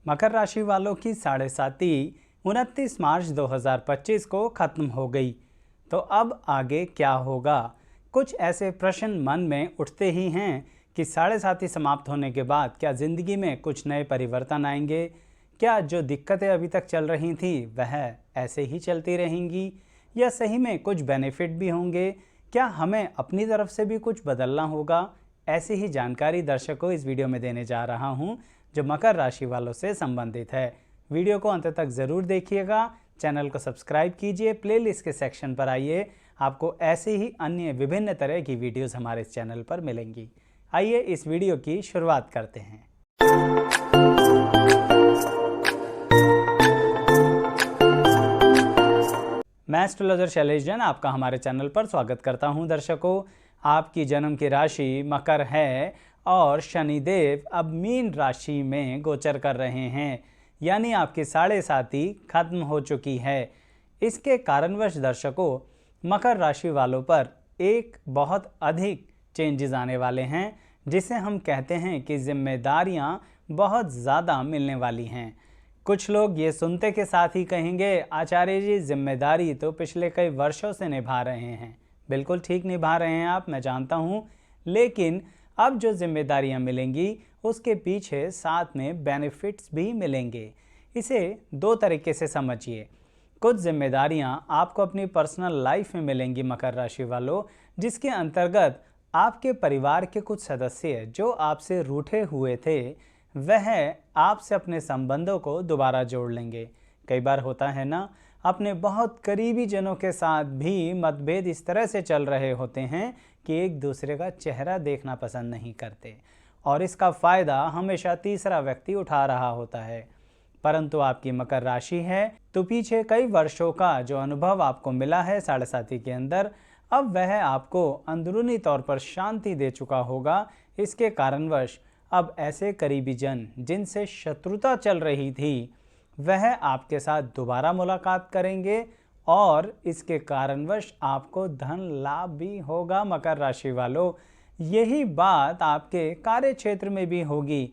मकर राशि वालों की साढ़े साती 29 मार्च 2025 को खत्म हो गई। तो अब आगे क्या होगा? कुछ ऐसे प्रश्न मन में उठते ही हैं कि साढ़े साती समाप्त होने के बाद क्या ज़िंदगी में कुछ नए परिवर्तन आएंगे? क्या जो दिक्कतें अभी तक चल रही थी वह ऐसे ही चलती रहेंगी या सही में कुछ बेनिफिट भी होंगे? क्या हमें अपनी तरफ से भी कुछ बदलना होगा? ऐसी ही जानकारी दर्शकों इस वीडियो में देने जा रहा हूं जो मकर राशि वालों से संबंधित है। वीडियो को अंत तक ज़रूर देखिएगा, चैनल को सब्सक्राइब कीजिए, प्लेलिस्ट के सेक्शन पर आइए, आपको ऐसे ही अन्य विभिन्न तरह की वीडियोस हमारे इस चैनल पर मिलेंगी। आइए इस वीडियो की शुरुआत करते हैं। मैं एस्ट्रोलॉजर शैलेश जैन आपका हमारे चैनल पर स्वागत करता हूं। दर्शकों, आपकी जन्म की राशि मकर है और शनिदेव अब मीन राशि में गोचर कर रहे हैं, यानी आपकी साढ़े साती खत्म हो चुकी है। इसके कारणवश दर्शकों, मकर राशि वालों पर एक बहुत अधिक चेंजेस आने वाले हैं, जिसे हम कहते हैं कि जिम्मेदारियां बहुत ज़्यादा मिलने वाली हैं। कुछ लोग ये सुनते के साथ ही कहेंगे, आचार्य जी जिम्मेदारी तो पिछले कई वर्षों से निभा रहे हैं। बिल्कुल ठीक निभा रहे हैं आप, मैं जानता हूँ, लेकिन अब जो जिम्मेदारियां मिलेंगी उसके पीछे साथ में बेनिफिट्स भी मिलेंगे। इसे दो तरीके से समझिए। कुछ जिम्मेदारियां आपको अपनी पर्सनल लाइफ में मिलेंगी मकर राशि वालों, जिसके अंतर्गत आपके परिवार के कुछ सदस्य जो आपसे रूठे हुए थे वह आपसे अपने संबंधों को दोबारा जोड़ लेंगे। कई बार होता है ना, अपने बहुत करीबी जनों के साथ भी मतभेद इस तरह से चल रहे होते हैं कि एक दूसरे का चेहरा देखना पसंद नहीं करते और इसका फ़ायदा हमेशा तीसरा व्यक्ति उठा रहा होता है। परंतु आपकी मकर राशि है तो पीछे कई वर्षों का जो अनुभव आपको मिला है साढ़े साती के अंदर, अब वह आपको अंदरूनी तौर पर शांति दे चुका होगा। इसके कारणवश अब ऐसे करीबी जन जिनसे शत्रुता चल रही थी वह आपके साथ दोबारा मुलाकात करेंगे और इसके कारणवश आपको धन लाभ भी होगा। मकर राशि वालों, यही बात आपके कार्य क्षेत्र में भी होगी।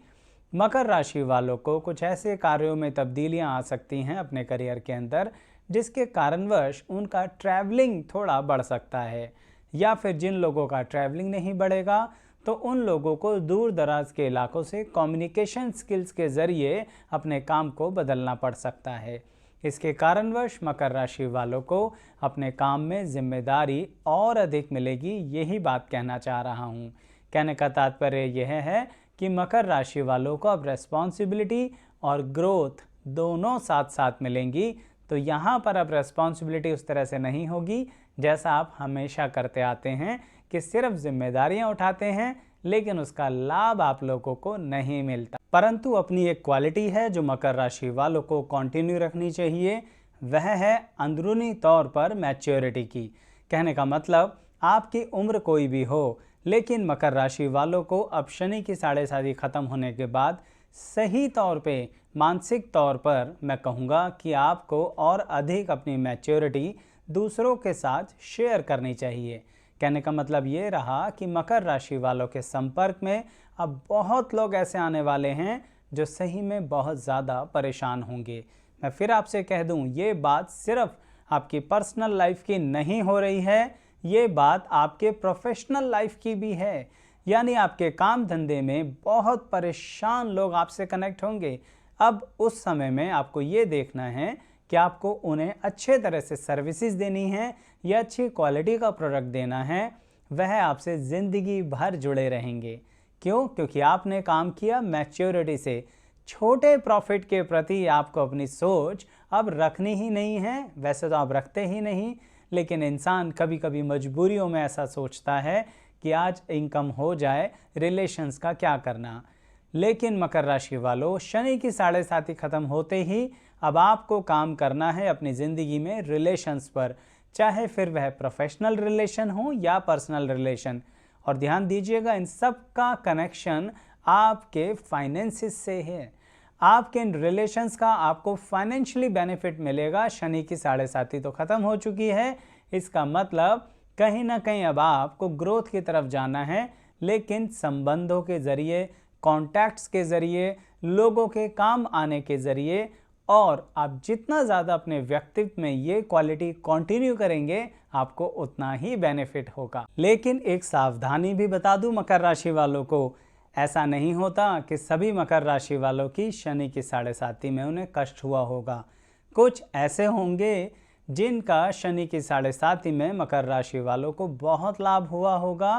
मकर राशि वालों को कुछ ऐसे कार्यों में तब्दीलियां आ सकती हैं अपने करियर के अंदर, जिसके कारणवश उनका ट्रैवलिंग थोड़ा बढ़ सकता है, या फिर जिन लोगों का ट्रैवलिंग नहीं बढ़ेगा तो उन लोगों को दूर दराज के इलाकों से कम्युनिकेशन स्किल्स के ज़रिए अपने काम को बदलना पड़ सकता है। इसके कारणवश मकर राशि वालों को अपने काम में जिम्मेदारी और अधिक मिलेगी, यही बात कहना चाह रहा हूँ। कहने का तात्पर्य यह है कि मकर राशि वालों को अब रेस्पॉन्सिबिलिटी और ग्रोथ दोनों साथ साथ मिलेंगी। तो यहाँ पर अब रेस्पॉन्सिबिलिटी उस तरह से नहीं होगी जैसा आप हमेशा करते आते हैं कि सिर्फ जिम्मेदारियां उठाते हैं लेकिन उसका लाभ आप लोगों को नहीं मिलता। परंतु अपनी एक क्वालिटी है जो मकर राशि वालों को कंटिन्यू रखनी चाहिए, वह है अंदरूनी तौर पर मैच्योरिटी की। कहने का मतलब, आपकी उम्र कोई भी हो, लेकिन मकर राशि वालों को अब शनि की साढ़े साती खत्म होने के बाद सही तौर पे मानसिक तौर पर मैं कहूँगा कि आपको और अधिक अपनी मैच्योरिटी दूसरों के साथ शेयर करनी चाहिए। कहने का मतलब ये रहा कि मकर राशि वालों के संपर्क में अब बहुत लोग ऐसे आने वाले हैं जो सही में बहुत ज़्यादा परेशान होंगे। मैं फिर आपसे कह दूं, ये बात सिर्फ आपकी पर्सनल लाइफ की नहीं हो रही है, ये बात आपके प्रोफेशनल लाइफ की भी है। यानी आपके काम धंधे में बहुत परेशान लोग आपसे कनेक्ट होंगे। अब उस समय में आपको ये देखना है कि आपको उन्हें अच्छे तरह से सर्विसेज देनी है या अच्छी क्वालिटी का प्रोडक्ट देना है। वह आपसे ज़िंदगी भर जुड़े रहेंगे। क्यों? क्योंकि आपने काम किया मैच्योरिटी से। छोटे प्रॉफिट के प्रति आपको अपनी सोच अब रखनी ही नहीं है। वैसे तो आप रखते ही नहीं, लेकिन इंसान कभी कभी मजबूरियों में ऐसा सोचता है कि आज इनकम हो जाए, रिलेशंस का क्या करना। लेकिन मकर राशि वालों, शनि की साढ़े साती खत्म होते ही अब आपको काम करना है अपनी ज़िंदगी में रिलेशंस पर, चाहे फिर वह प्रोफेशनल रिलेशन हो या पर्सनल रिलेशन। और ध्यान दीजिएगा, इन सब का कनेक्शन आपके फाइनेंसिस से है। आपके इन रिलेशंस का आपको फाइनेंशियली बेनिफिट मिलेगा। शनि की साढ़े साती तो ख़त्म हो चुकी है, इसका मतलब कहीं ना कहीं अब आपको ग्रोथ की तरफ जाना है, लेकिन संबंधों के ज़रिए, कॉन्टैक्ट्स के ज़रिए, लोगों के काम आने के ज़रिए, और आप जितना ज़्यादा अपने व्यक्तित्व में ये क्वालिटी कंटिन्यू करेंगे आपको उतना ही बेनिफिट होगा। लेकिन एक सावधानी भी बता दूं मकर राशि वालों को, ऐसा नहीं होता कि सभी मकर राशि वालों की शनि की साढ़े साती में उन्हें कष्ट हुआ होगा। कुछ ऐसे होंगे जिनका शनि की साढ़े साती में मकर राशि वालों को बहुत लाभ हुआ होगा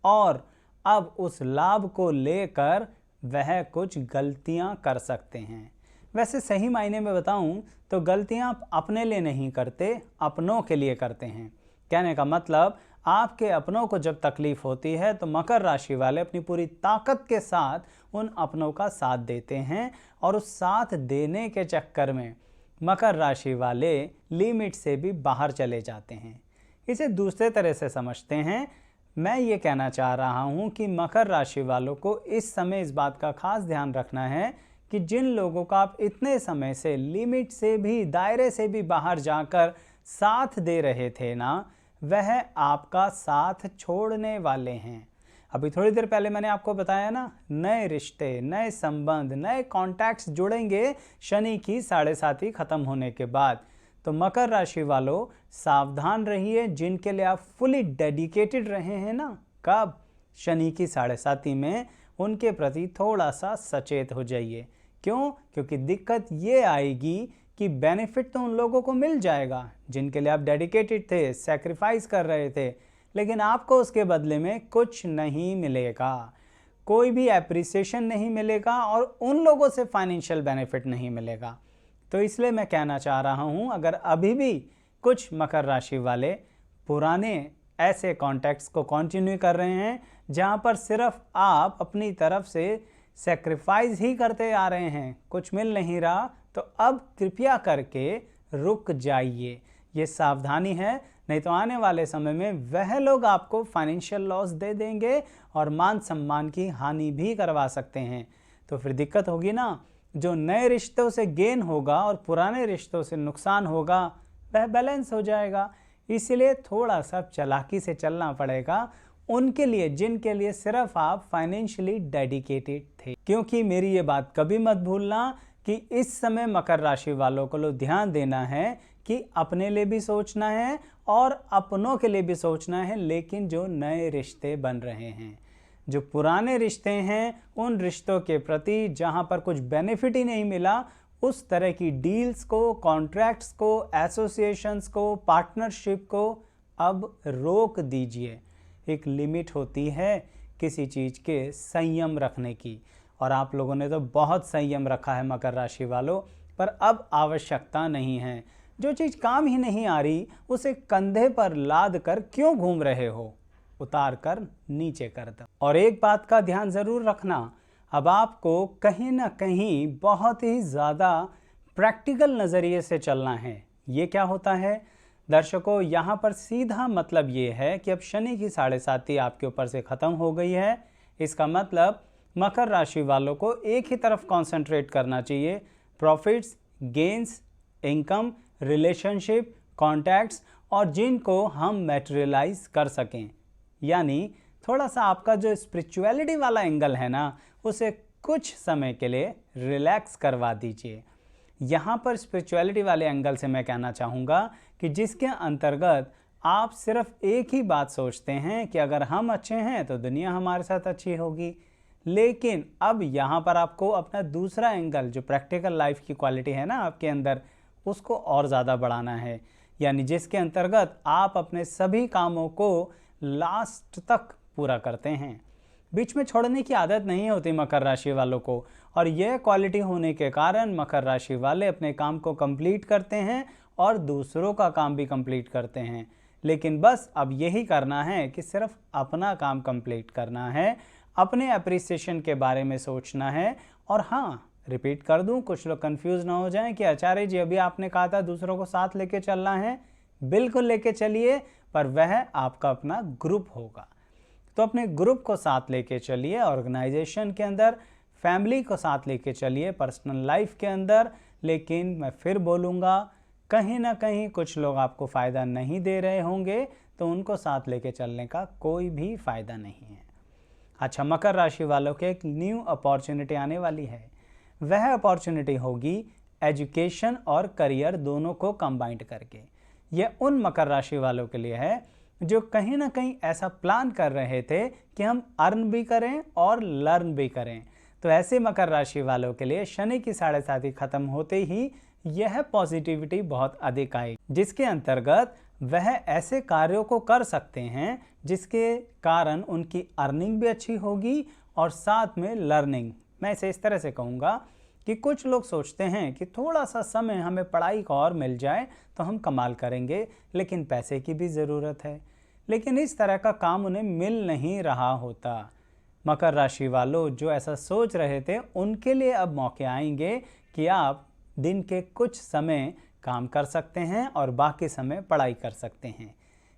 और अब उस लाभ को लेकर वह कुछ गलतियां कर सकते हैं। वैसे सही मायने में बताऊं तो गलतियां आप अपने लिए नहीं करते, अपनों के लिए करते हैं। कहने का मतलब, आपके अपनों को जब तकलीफ होती है तो मकर राशि वाले अपनी पूरी ताकत के साथ उन अपनों का साथ देते हैं और उस साथ देने के चक्कर में मकर राशि वाले लिमिट से भी बाहर चले जाते हैं। इसे दूसरे तरह से समझते हैं, मैं ये कहना चाह रहा हूँ कि मकर राशि वालों को इस समय इस बात का खास ध्यान रखना है कि जिन लोगों का आप इतने समय से लिमिट से भी, दायरे से भी बाहर जाकर साथ दे रहे थे ना, वह आपका साथ छोड़ने वाले हैं। अभी थोड़ी देर पहले मैंने आपको बताया ना, नए रिश्ते, नए संबंध, नए कॉन्टैक्ट्स जुड़ेंगे शनि की साढ़े साती खत्म होने के बाद। तो मकर राशि वालों सावधान रहिए, जिनके लिए आप फुली डेडिकेटेड रहे हैं ना, कब? शनि की साढ़े साती में उनके प्रति थोड़ा सा सचेत हो जाइए। क्यों? क्योंकि दिक्कत ये आएगी कि बेनिफिट तो उन लोगों को मिल जाएगा जिनके लिए आप डेडिकेटेड थे, सैक्रिफाइस कर रहे थे, लेकिन आपको उसके बदले में कुछ नहीं मिलेगा, कोई भी एप्रिसिएशन नहीं मिलेगा और उन लोगों से फाइनेंशियल बेनिफिट नहीं मिलेगा। तो इसलिए मैं कहना चाह रहा हूँ, अगर अभी भी कुछ मकर राशि वाले पुराने ऐसे कॉन्टैक्ट्स को कंटिन्यू कर रहे हैं जहाँ पर सिर्फ आप अपनी तरफ से सैक्रिफाइस ही करते आ रहे हैं, कुछ मिल नहीं रहा, तो अब कृपया करके रुक जाइए। ये सावधानी है, नहीं तो आने वाले समय में वह लोग आपको फाइनेंशियल लॉस दे देंगे और मान सम्मान की हानि भी करवा सकते हैं। तो फिर दिक्कत होगी ना, जो नए रिश्तों से गेन होगा और पुराने रिश्तों से नुकसान होगा वह बैलेंस हो जाएगा। इसलिए थोड़ा सा चालाकी से चलना पड़ेगा उनके लिए जिनके लिए सिर्फ आप फाइनेंशियली डेडिकेटेड थे। क्योंकि मेरी ये बात कभी मत भूलना कि इस समय मकर राशि वालों को ध्यान देना है कि अपने लिए भी सोचना है और अपनों के लिए भी सोचना है, लेकिन जो नए रिश्ते बन रहे हैं, जो पुराने रिश्ते हैं, उन रिश्तों के प्रति जहां पर कुछ बेनिफिट ही नहीं मिला, उस तरह की डील्स को, कॉन्ट्रैक्ट्स को, एसोसिएशंस को, पार्टनरशिप को अब रोक दीजिए। एक लिमिट होती है किसी चीज़ के संयम रखने की, और आप लोगों ने तो बहुत संयम रखा है मकर राशि वालों, पर अब आवश्यकता नहीं है। जो चीज़ काम ही नहीं आ रही उसे कंधे पर लाद कर क्यों घूम रहे हो, उतार कर नीचे कर दो। और एक बात का ध्यान ज़रूर रखना, अब आपको कहीं ना कहीं बहुत ही ज़्यादा प्रैक्टिकल नज़रिए से चलना है। ये क्या होता है दर्शकों, यहाँ पर सीधा मतलब ये है कि अब शनि की साढ़े साती आपके ऊपर से ख़त्म हो गई है। इसका मतलब मकर राशि वालों को एक ही तरफ कंसंट्रेट करना चाहिए, profits, gains, income, relationship, contacts, और जिनको हम मैटेरियलाइज कर सकें। यानी थोड़ा सा आपका जो स्पिरिचुअलिटी वाला एंगल है ना, उसे कुछ समय के लिए रिलैक्स करवा दीजिए। यहाँ पर स्पिरिचुअलिटी वाले एंगल से मैं कहना चाहूँगा कि जिसके अंतर्गत आप सिर्फ एक ही बात सोचते हैं कि अगर हम अच्छे हैं तो दुनिया हमारे साथ अच्छी होगी। लेकिन अब यहाँ पर आपको अपना दूसरा एंगल, जो प्रैक्टिकल लाइफ की क्वालिटी है ना आपके अंदर, उसको और ज़्यादा बढ़ाना है। यानी जिसके अंतर्गत आप अपने सभी कामों को लास्ट तक पूरा करते हैं, बीच में छोड़ने की आदत नहीं होती मकर राशि वालों को, और यह क्वालिटी होने के कारण मकर राशि वाले अपने काम को कंप्लीट करते हैं और दूसरों का काम भी कंप्लीट करते हैं। लेकिन बस अब यही करना है कि सिर्फ अपना काम कंप्लीट करना है, अपने अप्रिसिएशन के बारे में सोचना है। और हाँ, रिपीट कर दूं, कुछ लोग कंफ्यूज ना हो जाएं कि आचार्य जी अभी आपने कहा था दूसरों को साथ लेके चलना है। बिल्कुल लेके चलिए, पर वह आपका अपना ग्रुप होगा, तो अपने ग्रुप को साथ लेके चलिए, ऑर्गेनाइजेशन के अंदर, फैमिली को साथ लेके चलिए, पर्सनल लाइफ के अंदर। लेकिन मैं फिर बोलूँगा, कहीं ना कहीं कुछ लोग आपको फ़ायदा नहीं दे रहे होंगे, तो उनको साथ लेके चलने का कोई भी फ़ायदा नहीं है। अच्छा, मकर राशि वालों के एक न्यू अपॉर्चुनिटी आने वाली है। वह अपॉर्चुनिटी होगी एजुकेशन और करियर दोनों को कंबाइंड करके। यह उन मकर राशि वालों के लिए है जो कहीं ना कहीं ऐसा प्लान कर रहे थे कि हम अर्न भी करें और लर्न भी करें। तो ऐसे मकर राशि वालों के लिए शनि की 7.5 खत्म होते ही यह पॉजिटिविटी बहुत अधिक आई, जिसके अंतर्गत वह ऐसे कार्यों को कर सकते हैं जिसके कारण उनकी अर्निंग भी अच्छी होगी और साथ में लर्निंग। मैं इसे इस तरह से कहूँगा कि कुछ लोग सोचते हैं कि थोड़ा सा समय हमें पढ़ाई का और मिल जाए तो हम कमाल करेंगे, लेकिन पैसे की भी ज़रूरत है। लेकिन इस तरह का काम उन्हें मिल नहीं रहा होता। मकर राशि वालों जो ऐसा सोच रहे थे, उनके लिए अब मौके आएंगे कि आप दिन के कुछ समय काम कर सकते हैं और बाकी समय पढ़ाई कर सकते हैं।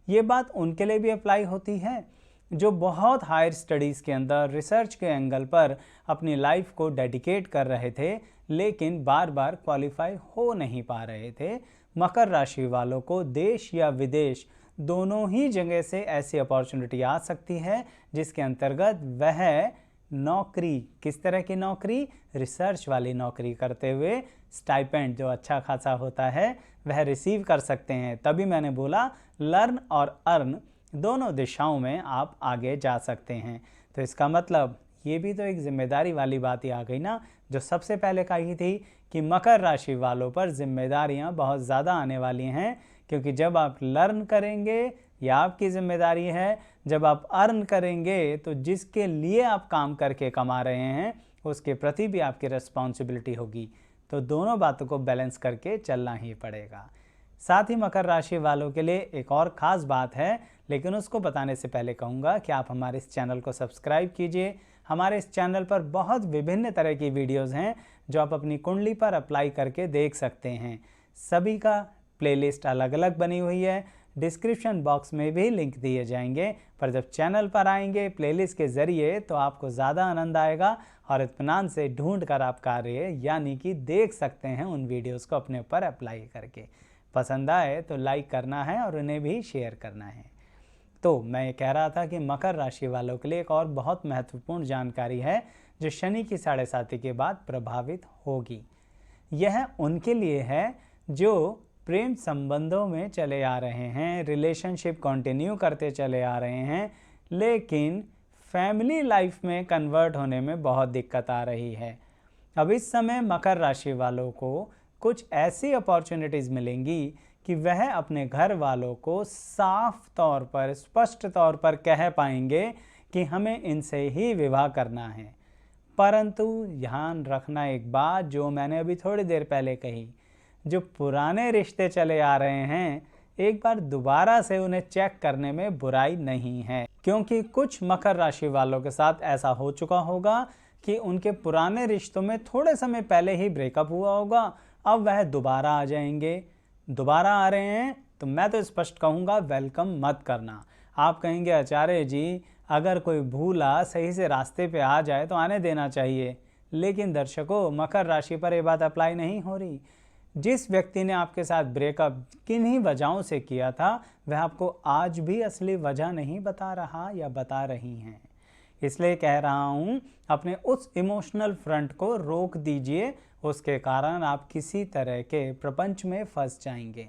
ये बात उनके लिए भी अप्लाई होती है जो बहुत हायर स्टडीज़ के अंदर रिसर्च के एंगल पर अपनी लाइफ को डेडिकेट कर रहे थे, लेकिन बार बार क्वालिफाई हो नहीं पा रहे थे। मकर राशि वालों को देश या विदेश दोनों ही जगह से ऐसी अपॉर्चुनिटी आ सकती है जिसके अंतर्गत वह नौकरी, किस तरह की नौकरी, रिसर्च वाली नौकरी करते हुए स्टाइपेंड जो अच्छा खासा होता है वह रिसीव कर सकते हैं। तभी मैंने बोला लर्न और अर्न दोनों दिशाओं में आप आगे जा सकते हैं। तो इसका मतलब ये भी तो एक जिम्मेदारी वाली बात ही आ गई ना, जो सबसे पहले कही थी कि मकर राशि वालों पर जिम्मेदारियां बहुत ज़्यादा आने वाली हैं, क्योंकि जब आप लर्न करेंगे यह आपकी जिम्मेदारी है, जब आप अर्न करेंगे तो जिसके लिए आप काम करके कमा रहे हैं उसके प्रति भी आपकी रिस्पॉन्सिबिलिटी होगी। तो दोनों बातों को बैलेंस करके चलना ही पड़ेगा। साथ ही मकर राशि वालों के लिए एक और ख़ास बात है, लेकिन उसको बताने से पहले कहूँगा कि आप हमारे इस चैनल को सब्सक्राइब कीजिए। हमारे इस चैनल पर बहुत विभिन्न तरह की वीडियोज़ हैं जो आप अपनी कुंडली पर अप्लाई करके देख सकते हैं। सभी का प्लेलिस्ट अलग अलग बनी हुई है, डिस्क्रिप्शन बॉक्स में भी लिंक दिए जाएंगे। पर जब चैनल पर आएंगे प्लेलिस्ट के ज़रिए तो आपको ज़्यादा आनंद आएगा और इत्मीनान से ढूंढ कर आप कार्य यानी कि देख सकते हैं उन वीडियोस को अपने ऊपर अप्लाई करके। पसंद आए तो लाइक करना है और उन्हें भी शेयर करना है। तो मैं ये कह रहा था कि मकर राशि वालों के लिए एक और बहुत महत्वपूर्ण जानकारी है जो शनि की 7.5 के बाद प्रभावित होगी। यह उनके लिए है जो प्रेम संबंधों में चले आ रहे हैं, रिलेशनशिप कंटिन्यू करते चले आ रहे हैं, लेकिन फैमिली लाइफ में कन्वर्ट होने में बहुत दिक्कत आ रही है। अब इस समय मकर राशि वालों को कुछ ऐसी अपॉर्चुनिटीज़ मिलेंगी कि वह अपने घर वालों को साफ तौर पर, स्पष्ट तौर पर कह पाएंगे कि हमें इनसे ही विवाह करना है। परंतु ध्यान रखना एक बात जो मैंने अभी थोड़ी देर पहले कही, जो पुराने रिश्ते चले आ रहे हैं एक बार दोबारा से उन्हें चेक करने में बुराई नहीं है, क्योंकि कुछ मकर राशि वालों के साथ ऐसा हो चुका होगा कि उनके पुराने रिश्तों में थोड़े समय पहले ही ब्रेकअप हुआ होगा, अब वह दोबारा आ जाएंगे। दोबारा आ रहे हैं तो मैं तो स्पष्ट कहूँगा वेलकम मत करना। आप कहेंगे आचार्य जी अगर कोई भूला सही से रास्ते पे आ जाए तो आने देना चाहिए, लेकिन दर्शकों मकर राशि पर यह बात अप्लाई नहीं हो रही। जिस व्यक्ति ने आपके साथ ब्रेकअप किन्हीं वजहों से किया था वह आपको आज भी असली वजह नहीं बता रहा या बता रही हैं। इसलिए कह रहा हूँ अपने उस इमोशनल फ्रंट को रोक दीजिए, उसके कारण आप किसी तरह के प्रपंच में फंस जाएंगे।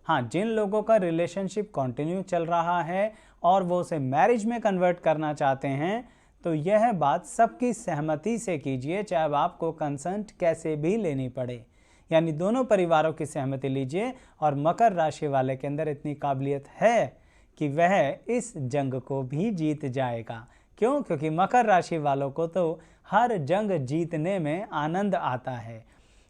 हाँ, जिन लोगों का रिलेशनशिप कंटिन्यू चल रहा है और वो उसे मैरिज में कन्वर्ट करना चाहते हैं तो यह बात सबकी सहमति से कीजिए, चाहे अब आपको कंसेंट कैसे भी लेनी पड़े। यानी दोनों परिवारों की सहमति लीजिए। और मकर राशि वाले के अंदर इतनी काबिलियत है कि वह इस जंग को भी जीत जाएगा। क्यों? क्योंकि मकर राशि वालों को तो हर जंग जीतने में आनंद आता है।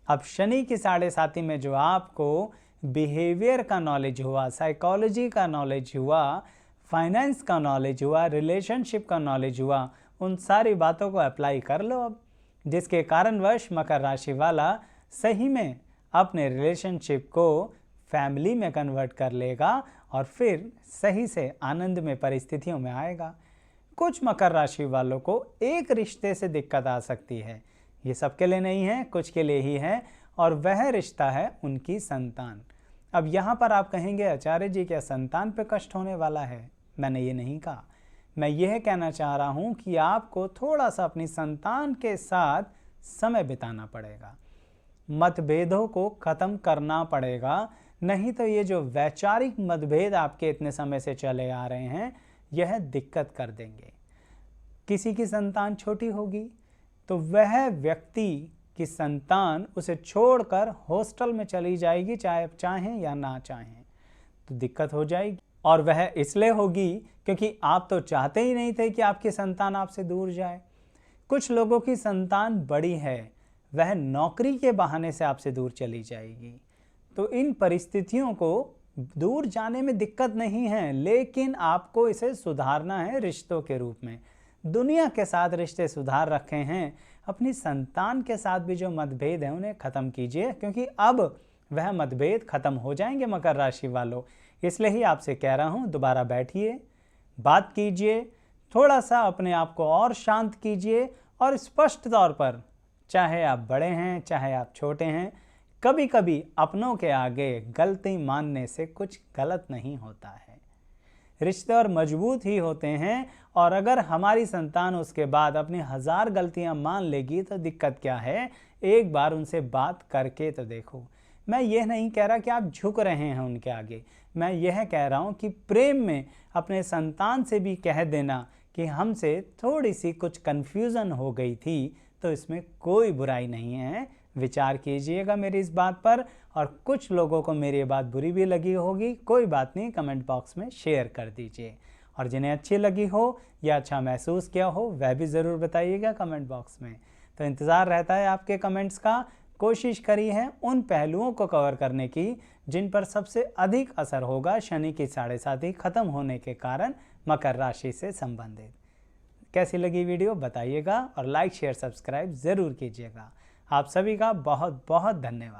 अब शनि की 7.5 में जो आपको बिहेवियर का नॉलेज हुआ, साइकोलॉजी का नॉलेज हुआ, फाइनेंस का नॉलेज हुआ, रिलेशनशिप का नॉलेज हुआ, उन सारी बातों को अप्लाई कर लो अब, जिसके कारणवश मकर राशि वाला सही में अपने रिलेशनशिप को फैमिली में कन्वर्ट कर लेगा और फिर सही से आनंद में परिस्थितियों में आएगा। कुछ मकर राशि वालों को एक रिश्ते से दिक्कत आ सकती है, ये सबके लिए नहीं है, कुछ के लिए ही है, और वह रिश्ता है उनकी संतान। अब यहाँ पर आप कहेंगे आचार्य जी क्या संतान पे कष्ट होने वाला है? मैंने ये नहीं कहा। मैं यह कहना चाह रहा हूँ कि आपको थोड़ा सा अपनी संतान के साथ समय बिताना पड़ेगा, मतभेदों को ख़त्म करना पड़ेगा, नहीं तो ये जो वैचारिक मतभेद आपके इतने समय से चले आ रहे हैं यह दिक्कत कर देंगे। किसी की संतान छोटी होगी तो वह व्यक्ति की संतान उसे छोड़कर हॉस्टल में चली जाएगी, चाहे आप चाहें या ना चाहें, तो दिक्कत हो जाएगी। और वह इसलिए होगी क्योंकि आप तो चाहते ही नहीं थे कि आपकी संतान आपसे दूर जाए। कुछ लोगों की संतान बड़ी है, वह नौकरी के बहाने से आपसे दूर चली जाएगी। तो इन परिस्थितियों को दूर जाने में दिक्कत नहीं है, लेकिन आपको इसे सुधारना है रिश्तों के रूप में। दुनिया के साथ रिश्ते सुधार रखे हैं, अपनी संतान के साथ भी जो मतभेद हैं उन्हें ख़त्म कीजिए, क्योंकि अब वह मतभेद ख़त्म हो जाएंगे मकर राशि वालों। इसलिए ही आपसे कह रहा हूँ, दोबारा बैठिए, बात कीजिए, थोड़ा सा अपने आप को और शांत कीजिए और स्पष्ट तौर पर, चाहे आप बड़े हैं चाहे आप छोटे हैं, कभी कभी अपनों के आगे गलती मानने से कुछ गलत नहीं होता है। रिश्ते और मजबूत ही होते हैं, और अगर हमारी संतान उसके बाद अपनी 1000 गलतियां मान लेगी तो दिक्कत क्या है, एक बार उनसे बात करके तो देखो। मैं यह नहीं कह रहा कि आप झुक रहे हैं उनके आगे, मैं यह कह रहा हूं कि प्रेम में अपने संतान से भी कह देना कि हमसे थोड़ी सी कुछ कन्फ्यूज़न हो गई थी, तो इसमें कोई बुराई नहीं है। विचार कीजिएगा मेरी इस बात पर, और कुछ लोगों को मेरी ये बात बुरी भी लगी होगी, कोई बात नहीं, कमेंट बॉक्स में शेयर कर दीजिए। और जिन्हें अच्छी लगी हो या अच्छा महसूस किया हो वह भी ज़रूर बताइएगा कमेंट बॉक्स में। तो इंतज़ार रहता है आपके कमेंट्स का। कोशिश करी है उन पहलुओं को कवर करने की जिन पर सबसे अधिक असर होगा शनि की 7.5 ख़त्म होने के कारण मकर राशि से संबंधित। कैसी लगी वीडियो बताइएगा, और लाइक शेयर सब्सक्राइब ज़रूर कीजिएगा। आप सभी का बहुत बहुत धन्यवाद।